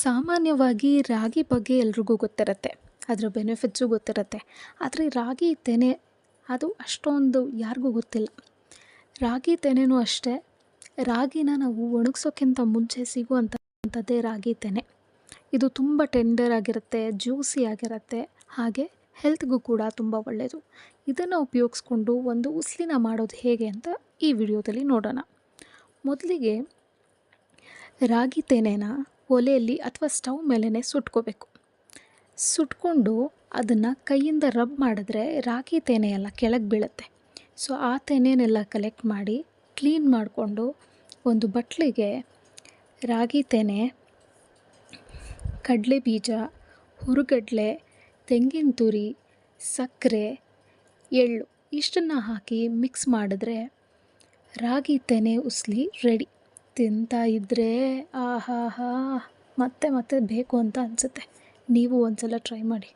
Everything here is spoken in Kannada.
ಸಾಮಾನ್ಯವಾಗಿ ರಾಗಿ ಬಗ್ಗೆ ಎಲ್ರಿಗೂ ಗೊತ್ತಿರುತ್ತೆ. ಅದರ ಬೆನಿಫಿಟ್ಸು ಗೊತ್ತಿರುತ್ತೆ. ಆದರೆ ರಾಗಿ ತೆನೆ ಅದು ಅಷ್ಟೊಂದು ಯಾರಿಗೂ ಗೊತ್ತಿಲ್ಲ. ರಾಗಿ ತೆನೆನೂ ಅಷ್ಟೇ, ರಾಗಿನ ನಾವು ಒಣಗಿಸೋಕ್ಕಿಂತ ಮುಂಚೆ ಸಿಗುವಂಥದ್ದೇ ರಾಗಿ ತೆನೆ. ಇದು ತುಂಬ ಟೆಂಡರ್ ಆಗಿರುತ್ತೆ, ಜ್ಯೂಸಿ ಆಗಿರುತ್ತೆ, ಹಾಗೆ ಹೆಲ್ತ್ಗೂ ಕೂಡ ತುಂಬ ಒಳ್ಳೆಯದು. ಇದನ್ನು ಉಪಯೋಗಿಸ್ಕೊಂಡು ಒಂದು ಉಸ್ಲಿನ ಮಾಡೋದು ಹೇಗೆ ಅಂತ ಈ ವಿಡಿಯೋದಲ್ಲಿ ನೋಡೋಣ. ಮೊದಲಿಗೆ ರಾಗಿ ತೆನೆನ ಒಲೆಯಲ್ಲಿ ಅಥವಾ ಸ್ಟವ್ ಮೇಲೇ ಸುಟ್ಕೋಬೇಕು. ಸುಟ್ಕೊಂಡು ಅದನ್ನು ಕೈಯಿಂದ ರಬ್ ಮಾಡಿದ್ರೆ ರಾಗಿ ತೆನೆ ಎಲ್ಲ ಕೆಳಗೆ ಬೀಳುತ್ತೆ. ಸೊ ಆ ತೆನೆನೆಲ್ಲ ಕಲೆಕ್ಟ್ ಮಾಡಿ ಕ್ಲೀನ್ ಮಾಡಿಕೊಂಡು ಒಂದು ಬಟ್ಲಿಗೆ ರಾಗಿ ತೆನೆ, ಕಡಲೆ ಬೀಜ, ಹುರುಗಡ್ಲೆ, ತೆಂಗಿನ ತುರಿ, ಸಕ್ಕರೆ, ಎಳ್ಳು ಇಷ್ಟನ್ನು ಹಾಕಿ ಮಿಕ್ಸ್ ಮಾಡಿದ್ರೆ ರಾಗಿ ತೆನೆ ಉಸ್ಲಿ ರೆಡಿ. ತಿಂತಾ ಇದ್ದರೆ ಆಹಾಹಾ ಮತ್ತೆ ಮತ್ತೆ ಬೇಕು ಅಂತ ಅನಿಸುತ್ತೆ. ನೀವು ಒಂದು ಸಲ ಟ್ರೈ ಮಾಡಿ.